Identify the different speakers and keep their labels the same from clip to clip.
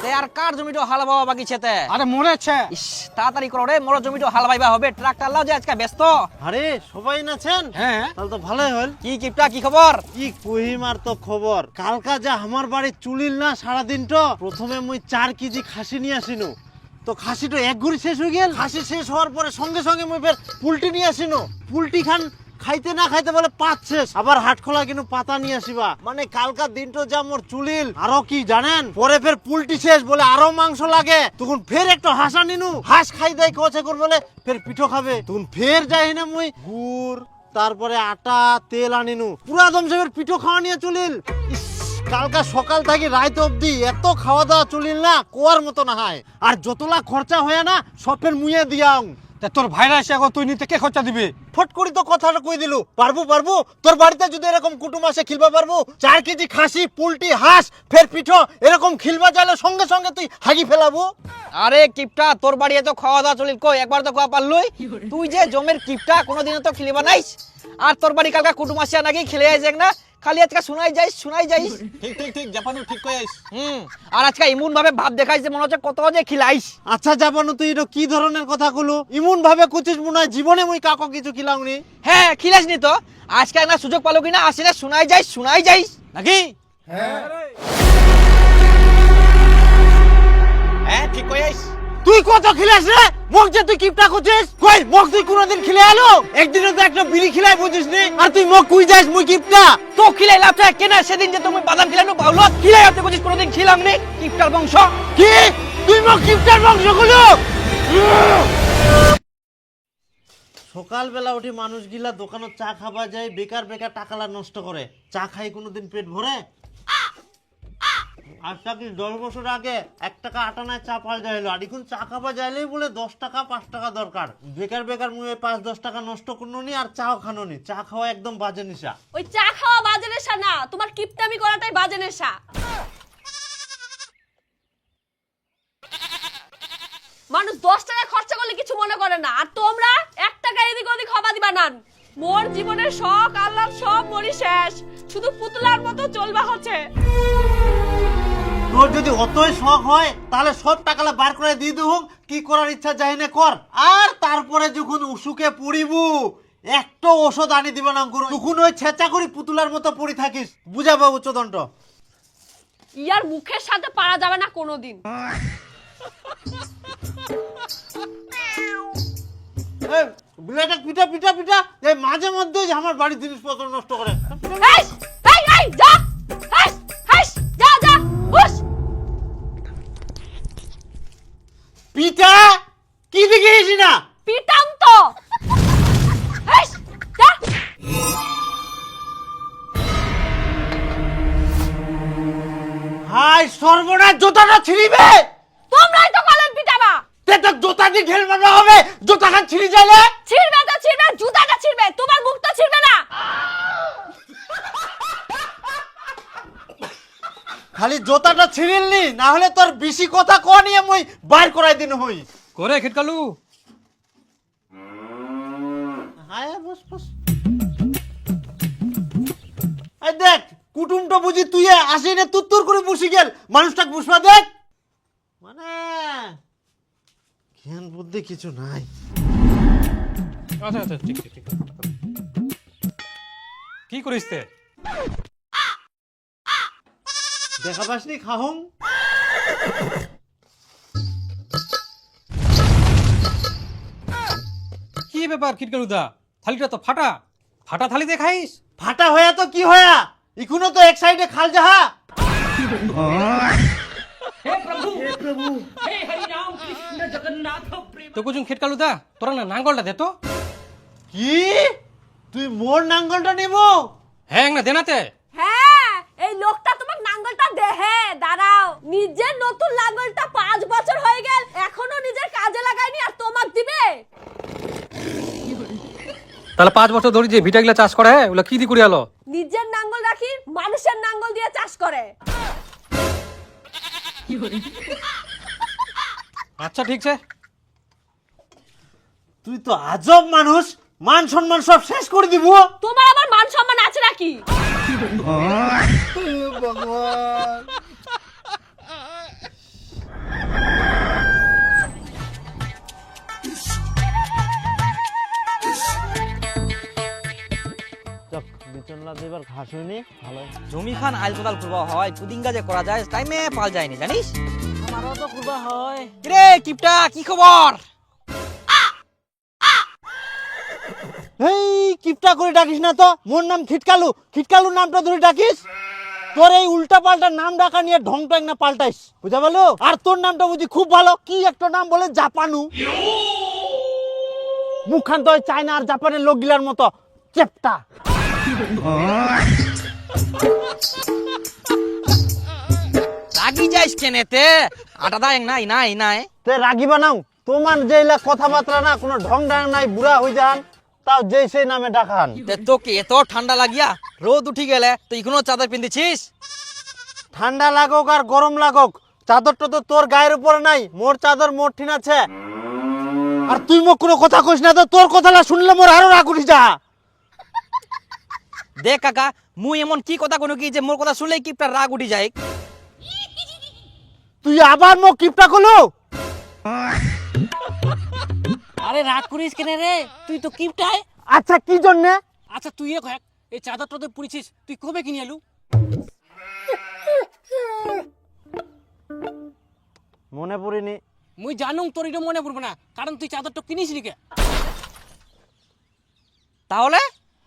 Speaker 1: তে আর কার জমিটো হাল বাবা বাকি ছেতে?
Speaker 2: আরে মরেছে।
Speaker 1: ইস, তাড়াতাড়ি করো রে, মোর জমিটো হাল বাইবা হবে। ট্রাক্টর লাও যে আজকে ব্যস্ত।
Speaker 3: আরে সবাই নাছেন?
Speaker 2: হ্যাঁ
Speaker 3: তাহলে তো ভালোই হল।
Speaker 1: কি কিপটা, কি খবর?
Speaker 3: কি কহিমার তো খবর, কালকা যা আমার বাড়ি চুলিল না সারাদিনটা। প্রথমে মুই 4 কেজি খাসি নিয়ে আসিনু, তো খাসিটা এক ঘুরি শেষ হয়ে গেল। খাসি শেষ হওয়ার পরে সঙ্গে সঙ্গে মুই ফের পুলটি নিয়ে আসিনু। পুলটি খান খাইতে না খাইতে বলে পাত শেষ, আবার হাট খোলা কিন্তু পাতা নিয়ে আসিবা। মানে কালকার দিনটা যা মোর চুলিল। আরো কি জানেন, পরে ফের পুলটি শেষ বলে আরো মাংস লাগে, তখন ফের একটা হাঁসা নিনু। হাঁস খাই দেয় কছে কর বলে ফের পিঠো খাবে, তখন ফের যাই না মুই গুড় তারপরে আটা তেল আনিনু। পুরা দমসের পিঠো খাওয়া নিয়ে চলিল। ইস, কালকা সকাল থেকে রাত অবধি এত খাওয়া দাওয়া চলিল না, কোয়ার মতো না হয়। আর যতলা খরচা হয় না সব ফের মুয়ে দিয়াং।
Speaker 2: তা তোর ভাইরা এসে এখন তুই নিতে কে খরচা দিবে?
Speaker 3: ফট করি তো কথাটা কই দিলু। পারবো তোর বাড়িতে যদি এরকম কুটুম আসে খিলবা পারবো? 4 কেজি খাসি পুলটি হাঁস ফের পিঠো এরকম খিলবা চাইলে সঙ্গে সঙ্গে তুই হাগি ফেলাবো।
Speaker 1: আরে কিপটা, তোর বাড়ি এত খাওয়া দাওয়া চলিল কই? একবার তো খাওয়া পারলুই। তুই যে জমের কিপটা, কোনোদিনও তো খিলিবা নাইস। আর তোর বাড়ি কালকা কুটুম আসিয়া নাকি খেলে আইস না? খালি আজকে শুনাই যাইস।
Speaker 2: ঠিক জাপানু ঠিক কইস।
Speaker 1: আর আজকে এমন ভাবে ভাব দেখাইছ যে মনে হচ্ছে কত যে খিলাইস।
Speaker 3: আচ্ছা যাবানো, তুই এটা কি ধরনের কথা কলু? ইমন ভাবে কুচিস মনে হয় জীবনে মুই কাকো কিছু খিলাউনি।
Speaker 1: হ্যাঁ, খিলাইস নি তো? আজকে একটা সুযোগ পালো কিনা, আসিলে শুনাই যাইস নাকি?
Speaker 2: হ্যাঁ ঠিক কইস।
Speaker 3: তুই কত খিলাস রে? মোক যে তুই কিপটা করছিস, কই মোক তুই কোনদিন খিলে আলো? একদিনও তো একটা বিড়ি খিলাই বুঝিস নি, আর তুই মোক কই যাস মুই কিপটা?
Speaker 1: তো খিলাই লাভ থাকে কেনা? সেদিন যে তুমি বাদাম খিলানো বাউল খিলাই আপনি বলছিস কোনোদিন খিলাম নি? কিপটার বংশ।
Speaker 3: কি তুই মোক কিপটার বংশ গুলো? সকালবেলা উঠে মানুষগুলা দোকানে চা খাবা যায়, বেকার টাকালা নষ্ট করে। চা খাই কোনোদিন পেট ভরে? আজটা কি 10 বছর আগে 1 টাকা আটানায় চা পাওয়া যাইলো, আর এখন চা খাবা যাইলেই বলে 10 টাকা 5 টাকা দরকার। বেকার মুই 5-10 টাকা নষ্ট করনো নি, আর চাও খানো নি। চা খাওয়া একদম বাজে নেশা।
Speaker 4: ওই চা খাওয়া বাজে নেশা না, তোমার কিপটামি করাটাই বাজে নেশা। মানুষ 10 টাকা খরচা করলে কিছু মনে করে না, আর তোমরা 1 টাকা এদিক ওদিক হবা দিবা না। মোর জীবনের শখ আল্লাহর সব মরি শেষ, শুধু পুতুলার মতো চলবা হচ্ছে।
Speaker 3: তোর যদি অতই শখ হয় তাহলে সব টাকালা বার করে দিয়ে দেবো, কি করার ইচ্ছা যাই না কর। আর তারপরে যখন অসুখে পড়িবু একটা ওষুধ আনি দিবা না করো, তখন ওই ছেঁচা করি পুতুলার মতো পড়ি থাকিস। বুঝাবো উচ্চদণ্ড।
Speaker 4: ইয়ার মুখের সাথে পারা যাবে না কোনোদিন।
Speaker 3: বিলাটা পিটা এই মাঝে মধ্যে আমার বাড়ির জিনিসপত্র নষ্ট করে।
Speaker 4: এই যা, যা হুশ।
Speaker 3: পিটা কি দেখিস না?
Speaker 4: পিটাম তো। যা।
Speaker 3: হাই সর্বনাশ, জুতাটা ছিঁড়িবে।
Speaker 4: তোমরাই তো কলেন পিটাবা।
Speaker 3: তে তো জুতা দিয়ে ঢেল মারা হবে, জুতাখান ছিঁড়ি যাইলে।
Speaker 4: ছিড়বে তো ছিড়বে, জুতাটা ছিড়বে, তোমার মুখটা ছিড়বে না।
Speaker 3: খালি জুতাটা ছিঁড়িলনি, না হলে তোর বেশি কথা কো নিয়ে মুই বাইর করাই দিন হই।
Speaker 2: করে খিটকালু।
Speaker 3: হায় বস। এই দেখ কুটুমটা বুঝি তুই আসি না, তুত্তুর করে বসি গেল। মানুষটাকে বসবা দেখ, মানে জ্ঞান বুদ্ধি কিছু নাই।
Speaker 2: আচ্ছা ঠিক। কি করিস তে?
Speaker 3: দেখা পাসনি খাহুং?
Speaker 2: কি ব্যাপার খিটকালুদা? থালিটা তো ফাটা থালি দেখাইস।
Speaker 3: ফাটা হয়া তো কি হয়া, ইকুনো তো এক সাইডে খাল যাহা।
Speaker 2: তো কুচুং খিটকালুদা, তোরা না নাঙ্গলটা দে তো।
Speaker 3: কি তুই মোর নাঙ্গলটা নিব?
Speaker 2: হ্যাঁ না দেনাতে।
Speaker 4: হ্যাঁ, এই লোকটা তোমার নাঙ্গলটা দেহে। দাঁড়াও, নিজের নতুন নাঙ্গলটা 5 বছর হয়ে গেল, এখনো নিজের কাজে লাগায়নি, আর তোমাক দিবে?
Speaker 2: তাহলে 5 বছর ধরে যে ভিটাগুলা চাষ করে ওগুলা কি দি করে আলো?
Speaker 4: নিজের নাঙ্গল রাখি মানুষের নাঙ্গল দিয়ে চাষ করে।
Speaker 2: আচ্ছা ঠিক আছে।
Speaker 3: তুই তো আজব মানুষ, মান সম্মান সব শেষ করে দিব।
Speaker 4: তোমার আবার মান সম্মান আছে নাকি?
Speaker 3: ভগবান আমরা তো এবার ঘাস হয়নি ভালো।
Speaker 1: জমি খান আইল কোদাল করবা হয়, পুদিঙ্গা যে করা যায় টাইমে পাল যায়নি জানিস।
Speaker 3: আমারও তো করবা হয়।
Speaker 1: রে কিপটা কি খবর?
Speaker 3: এই কিপটা করে ডাকিস না তো, মোর নাম খিটকালু, খিটকালু নামটা ধরে ডাকিস। তোর এই উল্টা পাল্টা নাম ডাকা নিয়ে ঢং টং না পাল্টাইস, বুঝা ভালো। আর তোর নামটা বুঝি খুব ভালো, কি একটা নাম বলে জাপানু। মুখখান তো ওই চায়না আর জাপানের লোকগুলার মতো চেপটা।
Speaker 1: রাগি যাইস কেনেতে? আটা দাং নাই নাই নাই।
Speaker 3: তে রাগি বানাও, তোমার যে কথাবার্তা না কোনো ঢং ঢং নাই, বুড়া হয়ে যান তাও যে সেই নামে ডাকান।
Speaker 1: তে তোকে এত ঠান্ডা লাগিয়া রোদ উঠি গেলে তুই এখনো চাদর পিন্ধিছিস?
Speaker 3: ঠান্ডা লাগুক আর গরম লাগুক, চাদরটা তো তোর গায়ের উপরে নাই, মোর চাদর মোর ঠিক আছে। আর তুই মোক কোনো কথা কইস না তো, তোর কথাটা শুনলে মোর আরো রাগ উঠি যা।
Speaker 1: দেখ কাকা, মুই এমন কি কথা কোনো কি যে মোর কথা শুনলেই কিপটা রাগ উঠি যায়?
Speaker 3: তুই আবার মোক কিপটা কলো?
Speaker 5: আরে রাগ করিস কেন রে, তুই তো কিপটায়।
Speaker 3: আচ্ছা কি জন্যে?
Speaker 5: আচ্ছা তুই এক এই চাদরটা তো পুড়িছিস, তুই কবে কিনে এলু?
Speaker 3: মনে পড়িনি।
Speaker 5: মুই জানুম তোর এটা মনে পড়বে না, কারণ তুই চাদরটা কিনিস কে।
Speaker 1: তাহলে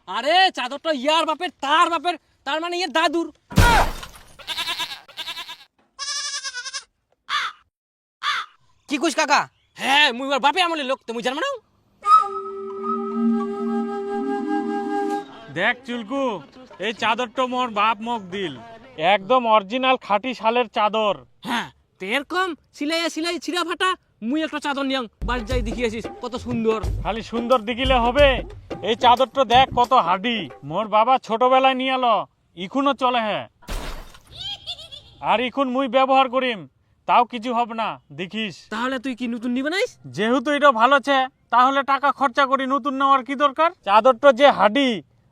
Speaker 5: আরে চাদরটা ইয়ার বাপের, তার বাপের, তার মানে ইয়ে দাদুর।
Speaker 1: কি কইস কাকা?
Speaker 5: হ্যাঁ মুই ওর বাপে আমলে লোক, তো মুই জানব না।
Speaker 6: দেখ চুলকু, এই চাদরটা মোর বাপ মোক দিল, একদম অরিজিনাল খাঁটি শালের চাদর।
Speaker 5: হ্যাঁ তো এরকম সিলাই সিলাই ছিঁড়া ফাটা মুই একটা চাদর নিয়াম, বাড়ি যাই দেখিয়েছিস কত সুন্দর।
Speaker 6: খালি সুন্দর দেখিলে হবে, এই চাদরটা দেখ কত হাডি। মোর বাবা ছোটবেলায় নিয়ে এলো, ইখুনও চলে। হ্যাঁ আর ইখুন মুই ব্যবহার করিম, তাও কিছু হবে না, দেখিস।
Speaker 5: তাহলে তুই কি নতুন নিবে নাইস?
Speaker 6: যেহেতু এটা ভালো আছে, তাহলে টাকা খরচা করি নতুন নেওয়ার কি দরকার? চাদরটা যে হাডি,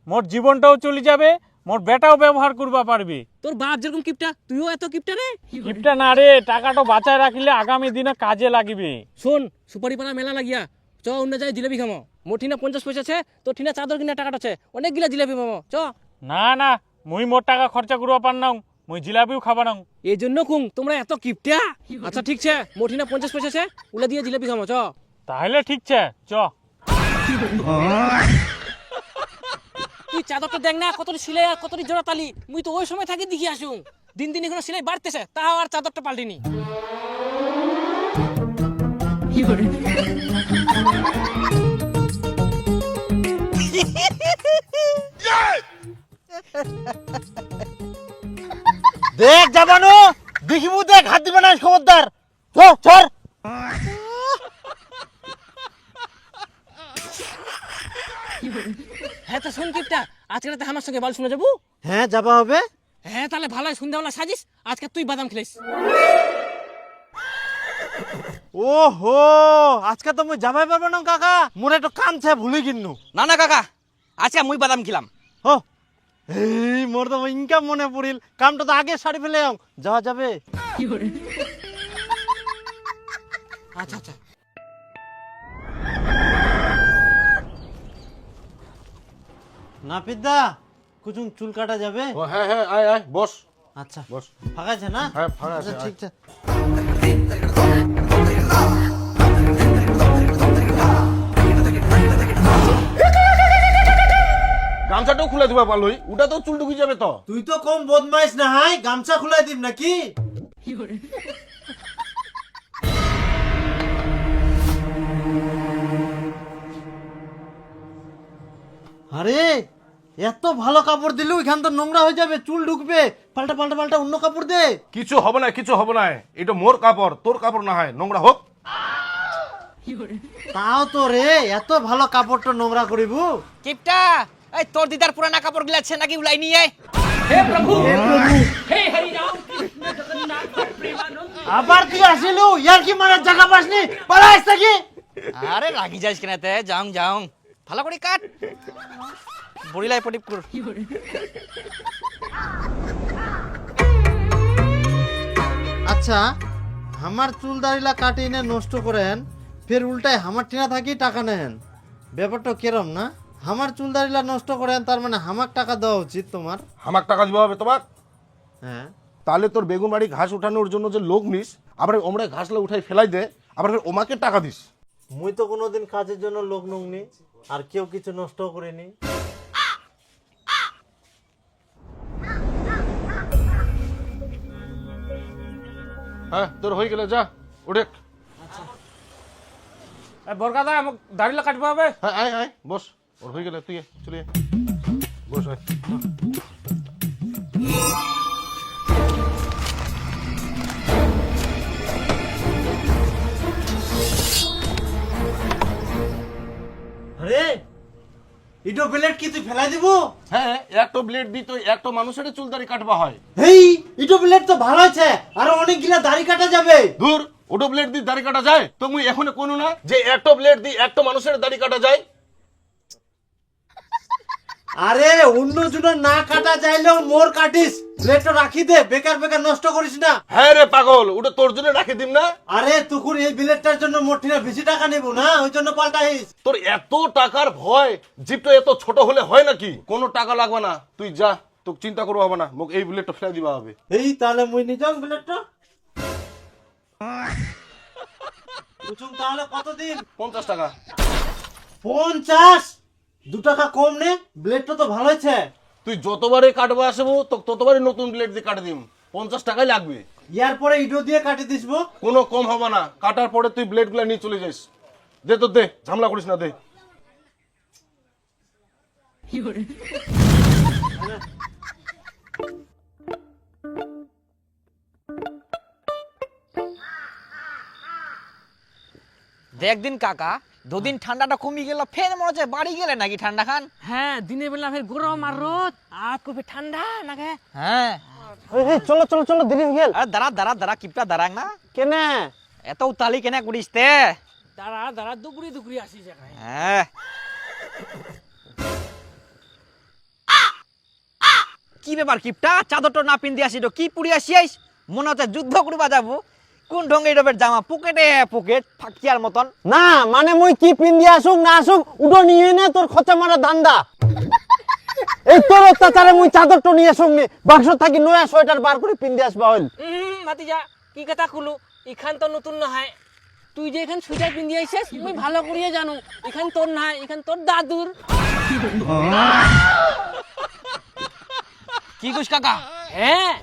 Speaker 6: মোর জীবনটাও চলে যাবে, মোর বেটাও ব্যবহার করবা পারবি।
Speaker 5: তোর বাপ যেরকম কিপটা, তুইও এত কিপটা রে।
Speaker 6: কিপটা না রে, টাকাটা বাঁচায় রাখিলে আগামী দিনে কাজে লাগিবে।
Speaker 5: শোন, সুপারি পাড়া মেলা লাগিয়া চ, অন্য যায় জিলেবি খামো। মোর ঠিনা 50 পয়সা আছে, তোর ঠিনা চাদর কিনা টাকাটা আছে, অনেক গিলা জিলেবি মামো চ।
Speaker 6: না না, মুই মোর টাকা খরচা করবা পার নাও, মুই জিলাপিও খাবা নাও।
Speaker 5: এই জন্য কুম তোমরা এত কিপটা। আচ্ছা ঠিক আছে, মোর ঠিনা 50 পয়সা আছে, ওলা দিয়ে জিলেবি খামো চ।
Speaker 6: তাহলে ঠিক আছে, চ।
Speaker 5: তুই চাদরটা দেখ না কতটি সিলাই আর কতটি জোড়া তালি, মুই তো ওই সময় থাকি দেখি আসুন। দিন দিন এখনো সিলাই বাড়তেছে, তাও আর চাদরটা পাল্টিনি।
Speaker 3: দেখ জাবানো, দেখিবু দেখ, হাত দিবে না খবরদার। চর।
Speaker 5: হ্যাঁ তো শোন কিপটা, আজকে রাতে আমার সঙ্গে বাল শুনে যাবো।
Speaker 3: হ্যাঁ যাবা হবে।
Speaker 5: হ্যাঁ তাহলে ভালো, সন্ধ্যাবেলা সাজিস, আজকে তুই বাদাম খেলিস।
Speaker 3: ওহো, আজকে তো মুই যাবাই পারবো না কাকা, মোর একটু কাম ছে, ভুলে কিন্নু।
Speaker 1: না না কাকা, আচ্ছা মুই বাদাম খেলাম।
Speaker 3: ও এই মোর তো ইনকাম মনে পড়িল, কামটা তো আগে সারি ফেলে যাওয়া যাবে।
Speaker 5: আচ্ছা আচ্ছা।
Speaker 3: না পিদা, কুচুং চুল কাটা যাবে?
Speaker 7: ও হ্যাঁ হ্যাঁ, আয় আয়, বস
Speaker 3: আচ্ছা
Speaker 7: বস।
Speaker 3: ফাঁকা আছে না?
Speaker 7: হ্যাঁ ফাঁকা আছে,
Speaker 3: আচ্ছা, ঠিক আছে।
Speaker 7: গামছাটাও খুলে দিবা পারলই, ওটা তো চুল ঢুকে যাবে তো।
Speaker 3: তুই তো কম বদমাইশ না, হাই গামছা খুলাই দিব নাকি? আরে এত ভালো কাপড় দিলু, এখান তো নোংরা হয়ে যাবে, চুল ঢুকবে, পাল্টা পাল্টা পাল্টা অন্য কাপড় দে।
Speaker 7: কিছু হবে না, কিছু হবে না, এটা মোর কাপড়, তোর কাপড় না হয়, নোংরা হোক।
Speaker 3: তাও তো রে, এত ভালো কাপড়টা নোংরা করিব?
Speaker 1: কিপটা, এই তোর দিদার পুরানা কাপড় গিলাছে নাকি উলাই নিয়ে?
Speaker 3: আবার তুই আসিলু, ইয়ার কি মারার জায়গা পাসনি, পালাইস নাকি?
Speaker 1: আরে রাগি যাইস কেনাতে, যাও যাও ভালো করে কাট, বড়িলাই পটিপ কর।
Speaker 3: আচ্ছা, আমার চুল দাড়িলা কাটি এনে নষ্ট করেন, ফের উল্টায় আমার টিনা থাকি টাকা নেন, ব্যাপারটা কেরম না? আমার চুল দাড়িলা নষ্ট করেন, তার মানে আমাক টাকা দেওয়া উচিত তোমার।
Speaker 7: আমাকে টাকা দিতে হবে তোমার?
Speaker 3: হ্যাঁ,
Speaker 7: তাহলে তোর বেগুন বাড়ি ঘাস উঠানোর জন্য যে লোক নিস, আবার ওমরা ঘাসলা উঠাই ফেলাই দে, আবার ফের ওমাকে টাকা দিস।
Speaker 3: মুই তো কোনোদিন কাজের জন্য লোক নুংনি, আর কেউ কিছু নষ্ট করিনি।
Speaker 7: হ্যাঁ, তোর হয়ে গেলে যা উঠে।
Speaker 5: বরকাদা আমাকে দাড়িলা কাটবো হবে।
Speaker 7: হ্যাঁ, আয় আয় বস, ওর হয়ে গেলে তুই চলে আয়। বস আয়।
Speaker 3: আরে ইটো ব্লেড কি তুই ফেলাই দিব?
Speaker 7: হ্যাঁ, একটা ব্লেড দিই তো একটা মানুষের চুল দাড়ি কাটবা হয়।
Speaker 3: হেই, ইটো ব্লেড তো ভালো আছে, আরো অনেকগুলা দাড়ি কাটা যাবে।
Speaker 7: দূর, ওটো ব্লেড দিয়ে দাড়ি কাটা যায়? তো মুই এখন কোনো না যে একটা ব্লেড দিয়ে একটা মানুষের দাড়ি কাটা যায়।
Speaker 3: আরে অন্য জনের না কাটা যাইলেও মোর কাটিস, ব্লেডটা রাখি দে, বেকার বেকার নষ্ট করিস না।
Speaker 7: হ্যাঁ রে পাগল, ওটা তোর জন্য রাখি দিম না।
Speaker 3: আরে তুকুর এই ব্লেডটার জন্য মোর ঠিনা বেশি টাকা নেব না, ওই জন্য পাল্টাইস।
Speaker 7: তোর এত টাকার ভয়, জিপটা এত ছোট হলে হয় নাকি? কোনো টাকা লাগবে না, তুই যা, তোকে চিন্তা করবো হবে না, মোক এই ব্লেডটা ফেলে দিবা হবে।
Speaker 3: এই তাহলে মুই নিজাম ব্লেডটা। বুঝুম তাহলে কতদিন?
Speaker 7: 50 টাকা।
Speaker 3: 50? 2 টাকা কম নে, ব্লেডটা তো ভালো আছে।
Speaker 7: তুই যতবারে কাটবা আসবো তো ততবারই নতুন ব্লেড দিয়ে কাটে দিম, 50 টাকাই লাগবে।
Speaker 3: ইয়ার পরে ইটো দিয়ে কাটি দিসবো।
Speaker 7: কোনো কম হবে না, কাটার পরে তুই ব্লেড গুলা নিয়ে চলে যাস। দে তো দে, ঝামেলা করিস না, দে।
Speaker 1: দেখ দিন কাকা, দুদিন ঠান্ডাটা কমে গেল, ফের মনে হচ্ছে বাড়ি গেলে নাকি ঠান্ডা খান?
Speaker 5: হ্যাঁ, দিনের বেলা ফের গরম আর রোদ, আর কবে ঠান্ডা নাকি?
Speaker 1: হ্যাঁ।
Speaker 3: চলো চলো চলো, দেরি হয়ে গেল।
Speaker 1: আরে দাঁড়া কিপটা দাঁড়াং না,
Speaker 3: কেনে
Speaker 1: এত উতালি কেনে করিস তে?
Speaker 5: দাঁড়া দাঁড়া, দুপুরি দুপুরি আসি জায়গায়।
Speaker 1: হ্যাঁ। কি ব্যাপার কিপটা, চাদরটা না পিন দিয়ে আসি তো কি পুড়ি আসিস? মনে হচ্ছে যুদ্ধ করবা যাবো। কোন ঢঙ্গে এটার জামা, পকেটে পকেট ফাঁকিয়ার মতন।
Speaker 3: না মানে মুই কি পিন্দি আসুক না আসুক, উডো নিয়ে নে, তোর খরচা মারা ধান্দা। এই তোর অত্যাচারে মুই চাদরটা নিয়ে আসুক নি, বাক্স থাকি নয়া সোয়েটার বার করে পিন্দি আসবা হইল।
Speaker 5: ভাতিজা কি কথা কুলু, এখান তো নতুন নহয়। তুই যে এখান সুইটার পিন্ধি আইছিস, তুই ভালো করিয়ে জানো এখান তোর নাই, এখান তোর দাদুর।
Speaker 1: কি কইস কাকা?
Speaker 5: হ্যাঁ,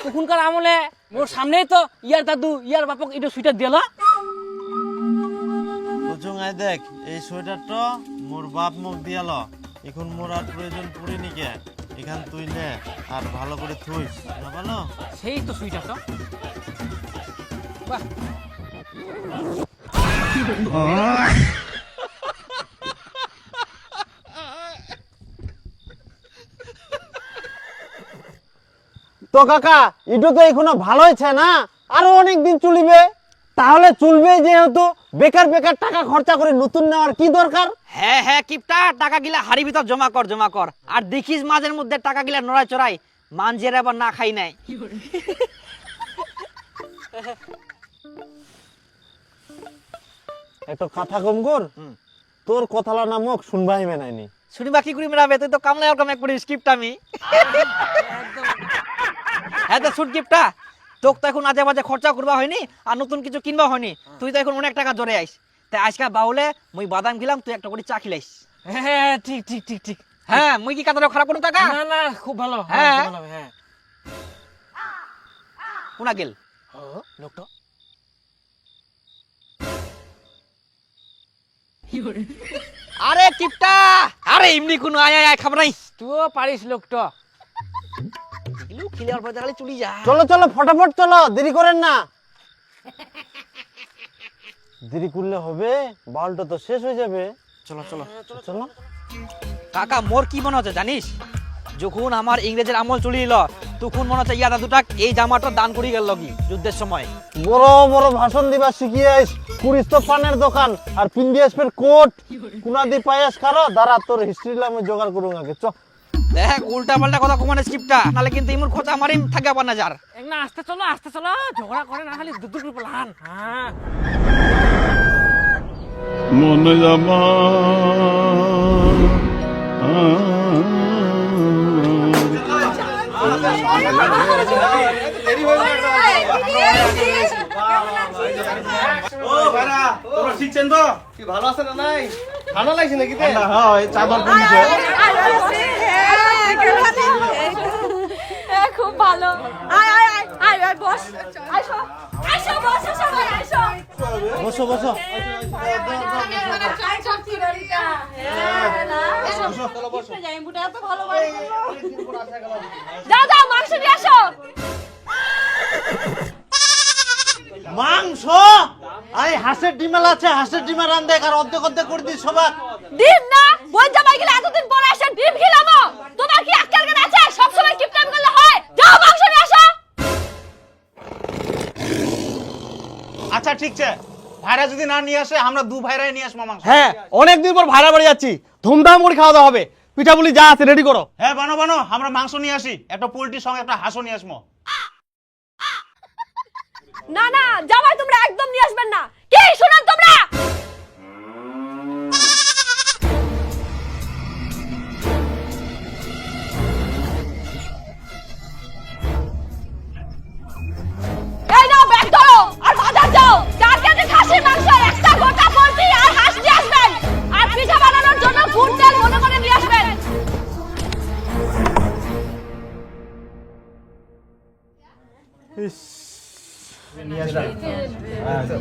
Speaker 5: তখনকার আমলে মোর সামনেই তো ইয়ার দাদু ইয়ার বাপক এটা সুইটার দিল।
Speaker 3: বুঝুং আই দেখ, এই সোয়েটারটা মোর বাপ মুখ দিয়াল, এখন মোর আর প্রয়োজন পড়িনি কে। এখান তুই নে আর ভালো করে থুইস না, ভালো
Speaker 5: সেই তো সুইটারটা। বাহ,
Speaker 3: তো কাকা ইটো তো এখনো ভালো হয়েছে না, আরো অনেক দিন চলিবে। তাহলে চলবে যেহেতু, বেকার বেকার টাকা খরচা করে নতুন নেওয়ার কি দরকার?
Speaker 1: হ্যাঁ হ্যাঁ কিপটা, টাকা গিলা হাড়ি ভিতর জমা কর। আর দেখিস মাঝের মধ্যে টাকা গিলা নড়াই চড়াই, মানজের আবার না খাই নাই।
Speaker 3: একটা কথা কম কর, তোর কথালা নামক শুনবাই মেনাইনি।
Speaker 1: শুনিবা কি করি মেরাবে, তুই তো কামলাই আর কামে করি স্ক্রিপ্ট আমি। হ্যাঁ তো শুট কিপটা, তোকে তো এখন আজে বাজে খরচা করবা হয়নি আর নতুন কিছু কিনবা হয়নি, তুই তো এখন অনেক টাকা জোরে আইস। তাই আজকে বাউলে মুই বাদাম গিলাম, তুই একটা করে চা খিলাইস।
Speaker 5: হ্যাঁ ঠিক ঠিক ঠিক ঠিক।
Speaker 1: হ্যাঁ, মুই কি কাতারে খারাপ করুন কাকা?
Speaker 5: না না, খুব ভালো।
Speaker 1: হ্যাঁ।
Speaker 5: হ্যাঁ ভালো। হ্যাঁ,
Speaker 1: কোনা গেল
Speaker 5: লোকটা
Speaker 1: আরে কিপটা, আরে এমনি কোনো আয় আয় খাবার নাই।
Speaker 5: তুইও পারিস লোকটা।
Speaker 1: এগুলো খিলের পর দেখালে চলি যা।
Speaker 3: চলো চলো ফটাফট চলো, দেরি করেন না। দেরি করলে হবে, বালটা তো শেষ হয়ে যাবে। চলো চলো চলো।
Speaker 1: কাকা মোর কি মনে হচ্ছে জানিস, যখন আমার ইংরেজের আমল চলে এলো তখন মনে হচ্ছে ইয়া দাদুটা এই জামাটা দান করে গেল কি যুদ্ধের সময়।
Speaker 3: বড় বড় ভাষণ দিবা শিখিয়ে আইস, কুড়িস তো পানের দোকান আর পিন্দি আসবের কোট, কুনাদি পায়াস খারো, দাঁড়া তোর হিস্ট্রি আমি জোগাড় করুন আগে। চ
Speaker 1: দেখ উল্টা পাল্টা কথা কমানে স্ক্রিপ্টটা, নালে কিন্তু ইমুর খোঁচা মারিম থাকে আবার না যার।
Speaker 5: না আস্তে চলো, ঝগড়া করে না, খালি দুদুর প্লান। হ্যাঁ
Speaker 7: মনে
Speaker 3: শিখছেন তো কি ভালো আছে না নাই ঠান্ডা লাগছে নাকি চাদর
Speaker 4: খুব ভালো আয় আয় আয় আয় আয় বস আইসো আইসো বসো সবাই আইসো
Speaker 3: বসো বসো
Speaker 4: যাও যাও মাংস নিয়ে আসো
Speaker 3: মাংস আই হাঁসের ডিমেল আছে হাঁসের ডিমের রান দেখ আর অর্ধেক অর্ধেক করে দিস সবাই
Speaker 4: ডিম না বোন জামাই গেলে এতদিন পরে আসেন ডিম খিলামো তোমার কি আক্কেল জ্ঞান আছে সব সময় কিপটাম করলে হয় যাও মাংস নিয়ে আসো
Speaker 3: আচ্ছা ঠিক আছে ভাইরা যদি না নিয়ে আসে আমরা দু ভাইরাই নিয়ে আসবো মাংস
Speaker 1: হ্যাঁ অনেকদিন পর ভাড়া বাড়ি যাচ্ছি ধুমধাম করে খাওয়া দাওয়া হবে পিঠাপুলি যা আছে রেডি করো
Speaker 3: হ্যাঁ বানো বানো আমরা মাংস নিয়ে আসি একটা পোল্ট্রির সঙ্গে একটা হাঁসও নিয়ে আসবো
Speaker 4: না না জামাই তোমরা একদম নিয়ে আসবেন না কি শুনেন তোমরা এই নাও ব্যাগ ধরো আর বাজার যাও 4 কেজি খাসির মাংস একটা গোটা পোল্ট্রি আর হাঁস নিয়ে আসবেন আর পিঠা বানানোর জন্য গুড় তেল মনে করে নিয়ে আসবেন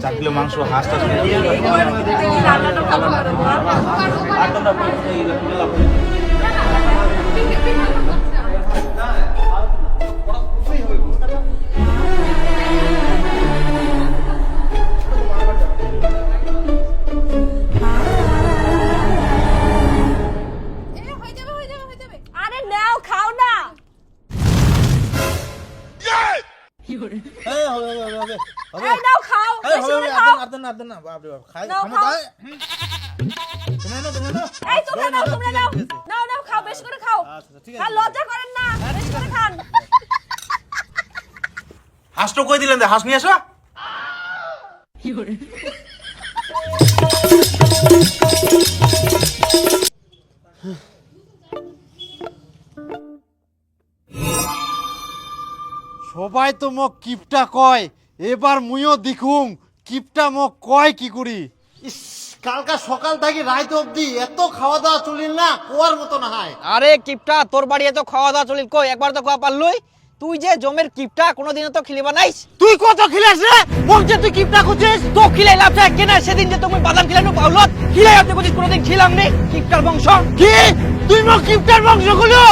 Speaker 3: চার কিলো মাংস হাঁসটা
Speaker 4: আরে নাও খাও না এই নাও খাও বেশি করে খাও নাও, খাও। এই তোমরা নাও নাও নাও খাও বেশি করে খাও আর লজ্জা করেন না বেশি করে খান
Speaker 3: হাঁসটা কই দিলেন হাঁস নিয়ে আসো সবাই তো মোক কিপটা কয় এবার মুইও দেখুম কিপটা মোক কয় কি করি ইস কালকা সকাল থেকে রাত অবধি এত খাওয়া দাওয়া চলিল না কোয়ার মতো না হয়
Speaker 1: আরে কিপটা তোর বাড়ি এত খাওয়া দাওয়া চলিল কই একবার তো খাওয়া পারলুই তুই যে জমের কিপটা কোনোদিনও তো খিলিবা নাইস
Speaker 3: তুই কত খিলাস রে মোক যে তুই কিপটা খুঁজিস
Speaker 1: তো খিলাই লাভ থাকে কেনা সেদিন যে তুমি বাদাম খিলানো পাউলত খিলাই আপনি বুঝিস কোনোদিন খিলাম নেই কিপটার বংশ
Speaker 3: কি তুই মোক কিপটার বংশ গুলো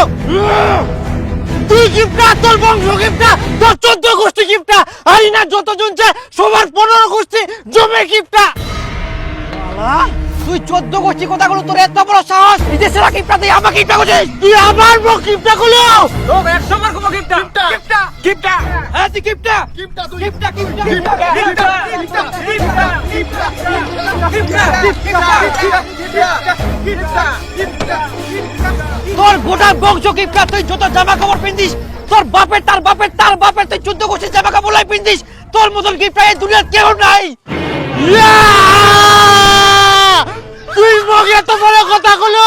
Speaker 3: তুই কিপটা তোর বংশ কিপটা তোর 14 গোষ্ঠী কিপটা আর না যত জনছে সবার 15 গোষ্ঠী জমে কিপটা
Speaker 1: তুই 14 গোষ্ঠী কথা গুলো তোর এত বড় সাহস বিদেশের কিপটা তুই আমাকে কিপটা করছিস
Speaker 3: তুই আমার মোক কিপটা গুলো
Speaker 1: তো 100 বার কম কিপটা কিপটা কিপটা হ্যাঁ তুই কিপটা কিপটা তুই কিপটা কিপটা কিপটা কিপটা কিপটা তোর গোটা বংশ কিপটা তুই যত জামা কাপড় পিন্দিস তোর বাপের তার বাপের তার বাপের তুই 14 গোষ্ঠী জামা কাপড় লাই পিন্দিস তোর মতন কিপটা এই দুনিয়ার কেউ নাই
Speaker 3: তুই মোক এত বড় কথা গুলো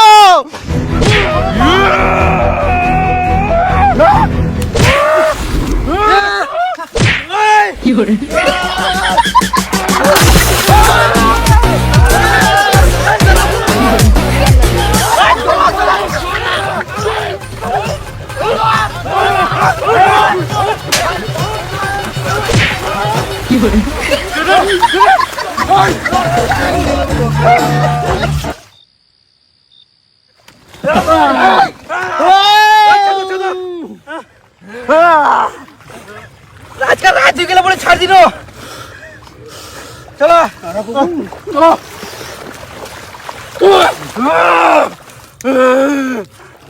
Speaker 1: আজকাল রাত হয়ে গেলে বলে ছাড় দিন চলো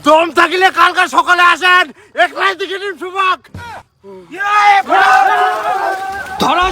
Speaker 3: দম থাকিলে কালকা সকালে আসেন একলাই দিকে নিন সুবাক
Speaker 1: ধরা